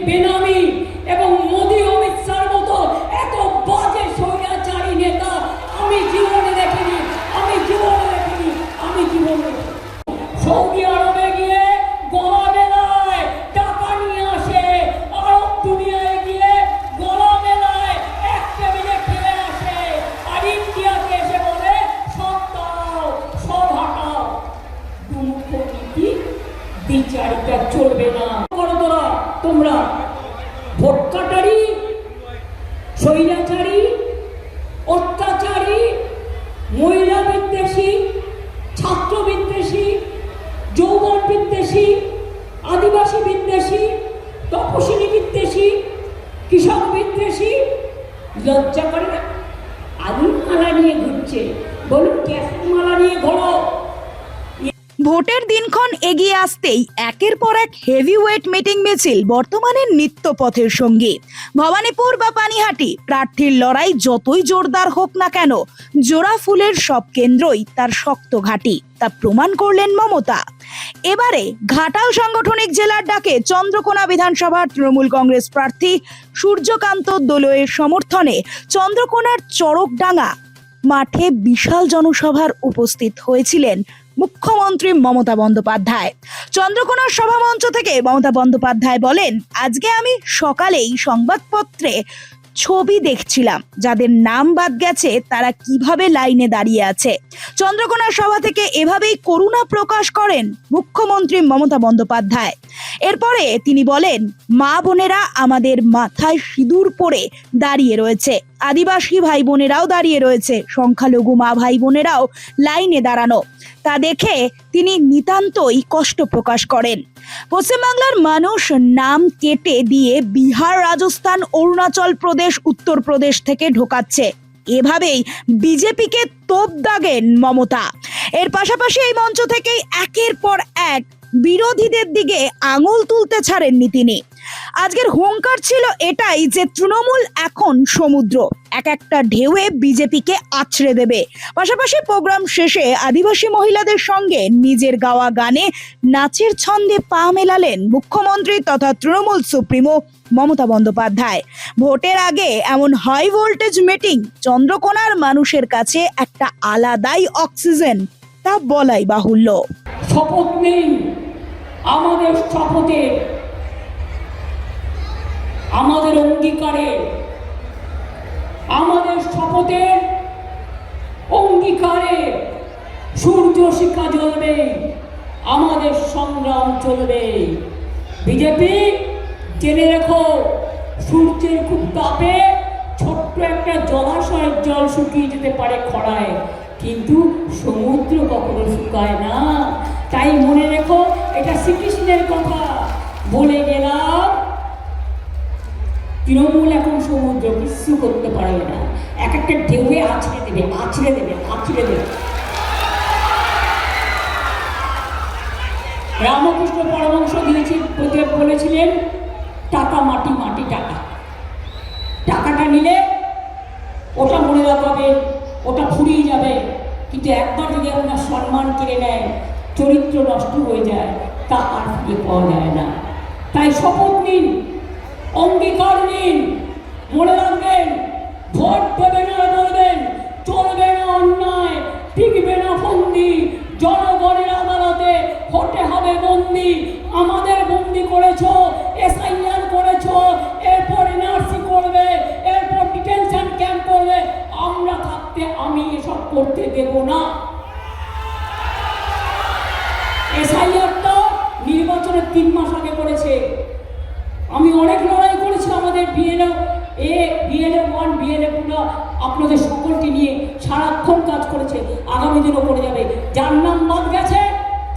বেনামি এবং মোদি অমিত শাহর মতো এত বাজে স্বৈরাচারী নেতা আমি জীবনে দেখিনি। সৌদি আরবে গিয়ে গলা মেলায় টাকা নিয়ে আসে, আরব দুনিয়ায় গিয়ে গলা মেলায় এক টেবিলে খেলে আসে, আর ইন্ডিয়াকে এসে বলে সব দাও, সব হাঁটাও। দুমুখ নীতি বিচারিতা চলবে না। তোমরা ভোট কাটারি, স্বৈরাচারী, অত্যাচারী, মহিলা বিদ্বেষী, ছাত্র বিদ্বেষী, যৌবন বিদ্বেষী, আদিবাসী বিদ্বেষী, তপশিলি বিদ্বেষী, কৃষক বিদ্বেষী, লজ্জা করে না? আগুন মালা নিয়ে ঘুরছে, বলুন ক্যাসেট মালা নিয়ে ঘোরো। ভোটের দিনক্ষণ এগিয়ে আসতেই একের পর এক হেভিওয়েট মিটিং মিছিল বর্তমানে নিত্য পথের সঙ্গী। ভবানীপুর বা পানিহাটি প্রার্থীর লড়াই যতই জোরদার হোক না কেন, জোড়া ফুলের সব কেন্দ্রই তার শক্ত ঘাঁটি, তা প্রমাণ করলেন মমতা। এবারে ঘাটাল সাংগঠনিক জেলার ডাকে চন্দ্রকোনা বিধানসভার তৃণমূল কংগ্রেস প্রার্থী সূর্যকান্ত দোলয়ের সমর্থনে চন্দ্রকোনার চরকডাঙ্গা মাঠে বিশাল জনসভার উপস্থিত হয়েছিলেন মুখ্যমন্ত্রী মমতা বন্দ্যোপাধ্যায়। চন্দ্রকোনার সভামঞ্চ থেকে মমতা বন্দ্যোপাধ্যায় বলেন, আজকে আমি সকালেই সংবাদপত্রে ছবি দেখছিলাম, যাদের নাম বাদ গেছে তারা কিভাবে লাইনে দাঁড়িয়ে আছে। চন্দ্রকোনার সভা থেকে এভাবেই করুণা প্রকাশ করেন মুখ্যমন্ত্রী মমতা বন্দ্যোপাধ্যায়। এরপরে তিনি বলেন, মা বোনেরা আমাদের মাথায় সিঁদুর পরে দাঁড়িয়ে রয়েছে, আদিবাসী ভাই বোনেরাও দাঁড়িয়ে রয়েছে, সংখ্যালঘু মা ভাই বোনেরাও লাইনে দাঁড়ানো, তা দেখে তিনি নিতান্তই কষ্ট প্রকাশ করেন। পশ্চিমবাংলার মানুষ নাম কেটে দিয়ে বিহার, রাজস্থান, অরুণাচল প্রদেশ, উত্তরপ্রদেশ থেকে ঢোকাচ্ছে, এভাবেই বিজেপিকে তোপ দাগেন মমতা। এর পাশাপাশি এই মঞ্চ থেকেই একের পর এক বিরোধীদের দিকে আঙুল তুলতে ছাড়েননি তিনি। আজকের হুঙ্কার ছিল এটাই যে তৃণমূল এখন সমুদ্র, এক একটা ঢেউয়ে বিজেপিকে আছড়ে দেবে। পাশাপাশি প্রোগ্রাম শেষে আদিবাসী মহিলাদের সঙ্গে নিজের গাওয়া গানে নাচের ছন্দে পা মেলালেন মুখ্যমন্ত্রী তথা তৃণমূল সুপ্রিমো মমতা বন্দ্যোপাধ্যায়। ভোটের আগে এমন হাই ভোল্টেজ মিটিং চন্দ্রকোনার মানুষের কাছে একটা আলাদাই অক্সিজেন, তা বলাই বাহুল্য। শপথ নেই আমাদের শপথে, আমাদের অঙ্গীকারে, আমাদের শপথের অঙ্গীকারে সূর্য শিখা জ্বলবে, আমাদের সংগ্রাম চলবে। বিজেপি জেনে রেখো, সূর্যের খুব তাপে ছোট্ট একটা জলাশয়ের জল শুকিয়ে যেতে পারে খরায়, কিন্তু সমুদ্র কখনো শুকায় না। তাই মনে রেখো, এটা শ্রীকৃষ্ণের কথা বলে গেলাম। তৃণমূল এখন সমুদ্র কিছু করতে পারবে না, এক একটা ঢেউয়ে আছড়ে দেবে, আছড়ে দেবে, আছড়ে দেবে। রামকৃষ্ণ পরমহংস বলেছিলেন, টাকা মাটি, মাটি টাকা। টাকাটা নিলে ওটা মনে রাখবে, ওটা ফুরিয়ে যাবে, কিন্তু একবার যদি আপনার সম্মান কেড়ে নেয়, চরিত্র নষ্ট হয়ে যায়, তা আর ফিরে পাওয়া যায় না। তাই শপথ নিন, অঙ্গীকার নিন, মনে রাখবেন, ভোট দেবে না বলবেন, চলবে না অন্যায়, টিকবে না ফন্দি, জনগণের আদালতে হতে হবে বন্দি। আমাদের বন্দি করেছ, এসআইআর করেছ, এরপর এনআরসি করবে, এরপর ডিটেনশন ক্যাম্প করবে, আমরা থাকতে আমি এসব করতে দেব না। এসআইআরটা নির্বাচনের 3 মাস আগে করেছে। আমি অনেক লড়াই করেছি, আমাদের বিএলও 1, বিএলও 2 আপনাদের সকলকে নিয়ে সারাক্ষণ কাজ করেছে, আগামী দিনও করে যাবে। যার নাম বাদ গেছে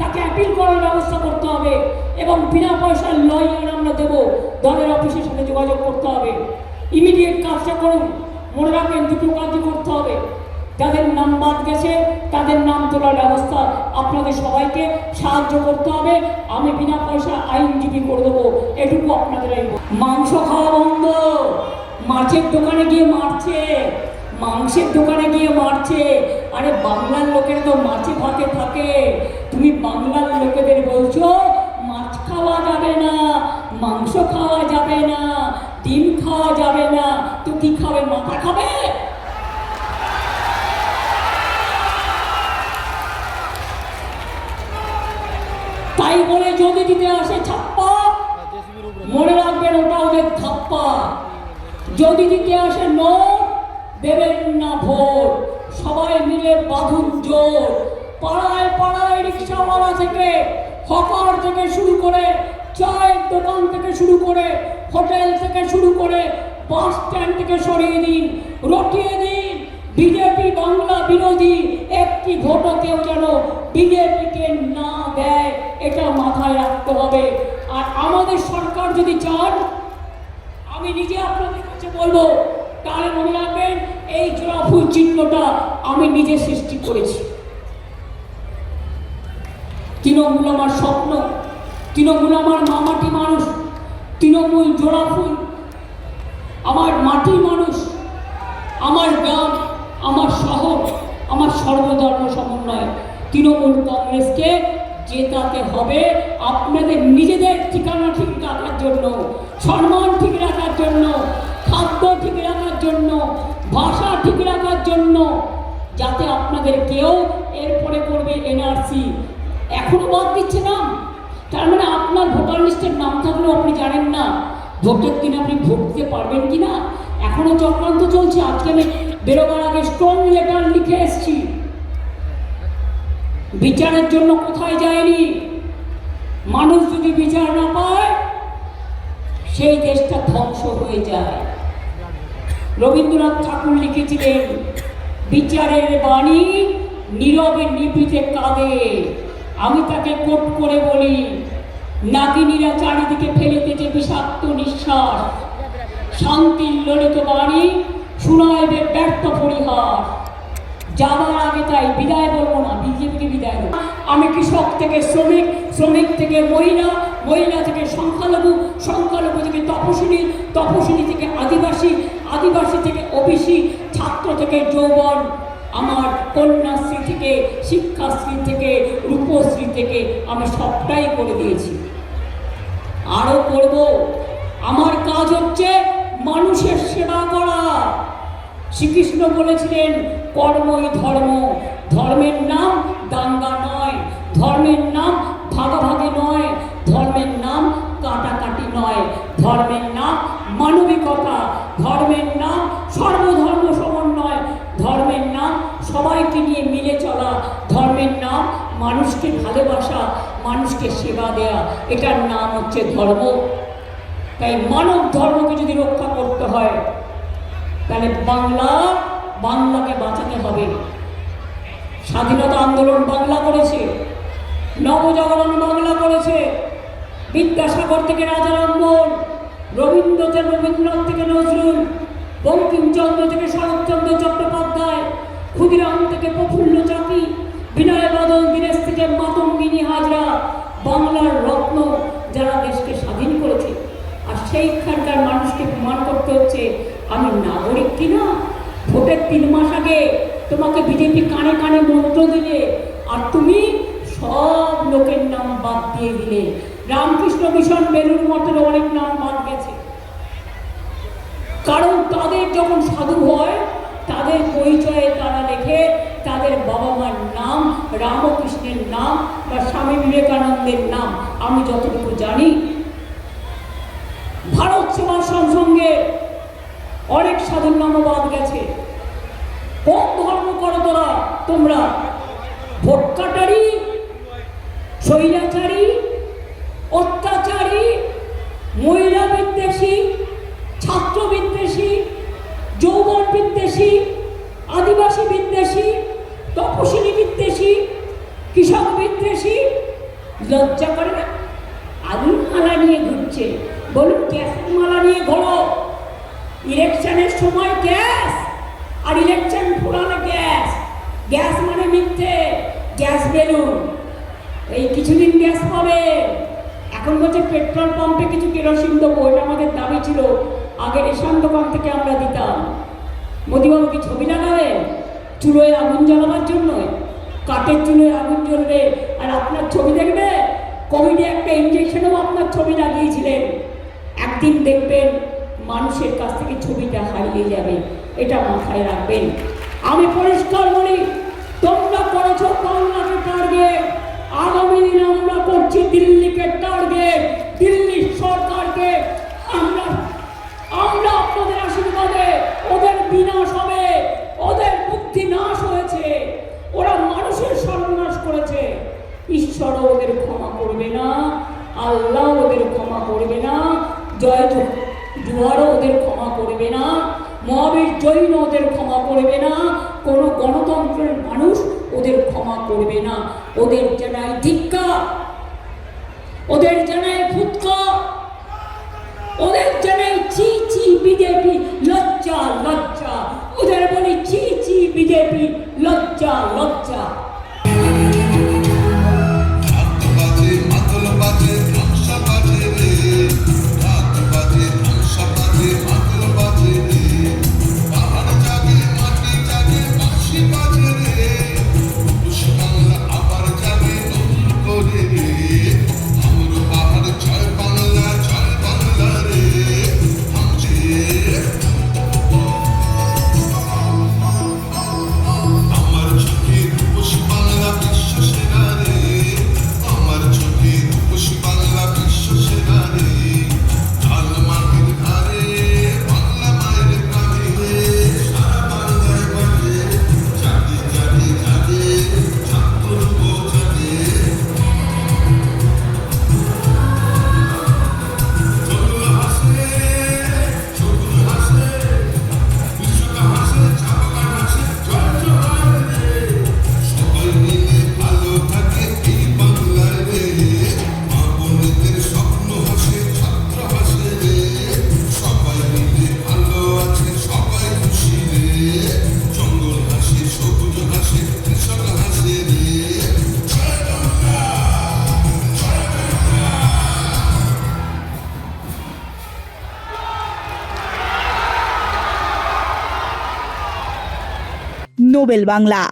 তাকে অ্যাপিল করার ব্যবস্থা করতে হবে এবং বিনা পয়সার লয়ার আমরা দেবো, দলের অফিসের সাথে যোগাযোগ করতে হবে। ইমিডিয়েট কাজটা করুন, মনে রাখবেন 2টো কাজই করতে হবে। যাদের নাম বাদ গেছে তাদের নাম তোলার ব্যবস্থা আপনাদের সবাইকে সাহায্য করতে হবে। আমি বিনা পয়সা আইনজীবী করে দেবো, এটুকু আপনাদের। মাংস খাওয়া বন্ধ, মাছের দোকানে গিয়ে মারছে, মাংসের দোকানে গিয়ে মারছে। আরে বাংলার লোকেরা তো মাছে ভাতে থাকে, তুমি বাংলার লোকেদের বলছো মাছ খাওয়া যাবে না, যাবে না। তো কি খাবে? মাথা খাবে? তাই বলে যদি দিতে আসে ছাপ্পা, মনে রাখবেন ওটা ওদের ধাপ্পা। যদি দিতে আসে নোট, দেবেন না ভোট। সবাই মিলে বাঁধুন জোর। পাড়ায় পাড়ায় রিক্সাওয়ালা থেকে, হকার থেকে শুরু করে, চায়ের দোকান থেকে শুরু করে, হোটেল থেকে শুরু করে, বাস স্ট্যান্ড থেকে সরিয়ে দিন, রটিয়ে দিন। বিজেপি বাংলা বিরোধী, একটি ভোটও কেউ যেন বিজেপিকে না দেয়, এটা মাথায় রাখতে হবে। আর আমাদের সরকার যদি চান, আমি নিজে আপনাদের কাছে বলবো, তাহলে মনে রাখবেন এই জোড়া ফুল চিহ্নটা আমি নিজে সৃষ্টি করেছি। তৃণমূল আমার স্বপ্ন, তৃণমূল আমার মামাটি মানুষ, তৃণমূল জোড়া ফুল আমার মাটির মানুষ, আমার গ্রাম, আমার শহর, আমার সর্বধর্ম সমন্বয়। তৃণমূল কংগ্রেসকে জেতাতে হবে আপনাদের নিজেদের ঠিকানা ঠিক রাখার জন্য, সম্মান ঠিক রাখার জন্য, খাদ্য ঠিক রাখার জন্য, ভাষা ঠিক রাখার জন্য, যাতে আপনাদের কেউ এরপরে করবে এনআরসি এখনো বাদ দিচ্ছে না। তার মানে আপনার ভোটার লিস্টের নাম থাকলেও আপনি জানেন না ভোটের দিন আপনি ভোট দিতে পারবেন কিনা। এখনো চক্রান্ত চলছে। আজকে আমি বেরোবার আগে স্ট্রং লেটার লিখে এসেছি। বিচারের জন্য কোথায় যায়নি। মানুষ যদি বিচার না পায়, সেই দেশটা ধ্বংস হয়ে যায়। রবীন্দ্রনাথ ঠাকুর লিখেছিলেন, বিচারের বাণী নীরবে নিভৃতে কাঁদে। আমি তাকে কোট করে বলি, নাগিনীরা চারিদিকে ফেলিতেছে বিষাক্ত নিঃশ্বাস, শান্তির ললিত বাণী শুনাইবে ব্যর্থ পরিহাস। যাবার আগে তাই বিদায় বলবো না, বিজেপিকে বিদায় দেবো। আমি কৃষক থেকে শ্রমিক, শ্রমিক থেকে মহিলা, মহিলা থেকে সংখ্যালঘু, সংখ্যালঘু থেকে তপশিলি, তপশিলি থেকে আদিবাসী, আদিবাসী থেকে ওবিসি, ছাত্র থেকে যৌবন, আমার কন্যাশ্রী থেকে, শিক্ষাশ্রী থেকে, রূপশ্রী থেকে আমি সবটাই করে দিয়েছি, আরো করব। আমার কাজ হচ্ছে মানুষের সেবা করা। শ্রীকৃষ্ণ বলেছিলেন কর্মই ধর্ম। ধর্মের নাম দাঙ্গা নয়, ধর্মের নাম ভাগাভাগি নয়, ধর্মের নাম কাটাকাটি নয়, ধর্মের নাম মানবিকতা, ধর্মের নাম সর্বধর্ম সমন্বয়, ধর্মের নাম সবাইকে নিয়ে মিলে চলা, ধর্মের নাম মানুষকে ভালোবাসা, মানুষকে সেবা দেয়া, এটার নাম হচ্ছে ধর্ম। তাই মানব ধর্মকে যদি রক্ষা করতে হয়, তাহলে বাংলাকে বাঁচাতে হবে। স্বাধীনতা আন্দোলন বাংলা করেছে, নবজাগরণ বাংলা করেছে, বিদ্যাসাগর থেকে রাজা রামমোহন, রবীন্দ্রনাথ থেকে নজরুল, বঙ্কিমচন্দ্র থেকে শরৎচন্দ্র চট্টোপাধ্যায়, ক্ষুদিরাম থেকে প্রফুল্ল চাকি, বিনয় বাদল দীনেশ থেকে মাতঙ্গিনী হাজরা, বাংলার রত্ন যারা দেশকে স্বাধীন করেছে। আর সেইখানকার মানুষকে প্রমাণ করতে হচ্ছে আমি নাগরিক কিনা। ভোটের 3 মাস আগে তোমাকে বিজেপি কানে কানে মন্ত্র দিলে, আর তুমি সব লোকের নাম বাদ দিয়ে দিলে। রামকৃষ্ণ মিশন, বেলুর মঠের অনেক নাম বাদ গেছে, কারণ তাদের যখন সাধু হয় তাদের পরিচয়ে তারা লেখে তাদের বাবা মার নাম, রামকৃষ্ণের নাম বা স্বামী বিবেকানন্দের নাম। আমি যতটুকু জানি, ভারত সেবাশ্রম সঙ্গে অনেক সাধুর নাম বাদ গেছে। কোন ধর্ম করো তোমরা? ভোট কাটারি, স্বৈরাচারী, অত্যাচারী, মহিলা বিদ্বেষী, ছাত্র বিদ্বেষী, যৌবন বিদ্বেষী, আদিবাসী বিদ্বেষী, তপশিলি বিদ্বেষী, কৃষক বিদ্বেষী। লজ্জা করে না? আগুন মালা নিয়ে ঘুরছে, বলুন গ্যাসের মালা নিয়ে ঘোরো। ইলেকশনের সময় গ্যাস, আর ইলেকশন ফুরানো গ্যাস। গ্যাস মানে মিথ্যে, গ্যাস বেলুন। এই কিছুদিন গ্যাস পাবে। এখন বলছে পেট্রোল পাম্পে কিছু কেরোসিন দেবো, এটা আমাদের দাবি ছিল। আগে রেশন দোকান থেকে আমরা দিতাম। মোদিবাবু কি ছবি লাগাবেন চুলোয় আগুন জ্বালাবার জন্য? কাঠের চুলোয় আগুন জ্বলবে আর আপনার ছবি দেখবে? কোভিডে একটা ইঞ্জেকশনও আপনার ছবি লাগিয়েছিলেন। একদিন দেখবেন মানুষের কাছ থেকে ছবিটা হারিয়ে যাবে, এটা মাথায় রাখবেন। আমি পরিষ্কার বলি, তোমরা করেছো বাংলাকে টার্গেট, আগামী দিনে আমরা করছি দিল্লিকে টার্গেট, দিল্লি সরকারকে। আমরা আপনাদের আশীর্বাদে ওদের বিনাশ হবে, ওদের বুদ্ধি নাশ হয়েছে, ওরা মানুষের সর্বনাশ করেছে। ঈশ্বরও ওদের ক্ষমা করবে না, আল্লাহ ওদের ক্ষমা করবে না, জয় জুয়ারও ওদের ক্ষমা করবে না, মহাবীর জৈন ওদের ক্ষমা করবে না, কোনো গণতন্ত্রের মানুষ ওদের ক্ষমা করবে না। ওদের জানায় ধিক্কা, ওদের জানায় ফুৎকা, ওদের জানায় ছি ছি বিজেপি, লজ্জা লজ্জা। ওদের বলি ছি ছি বিজেপি, লজ্জা লজ্জা। নোবেল বাংলা।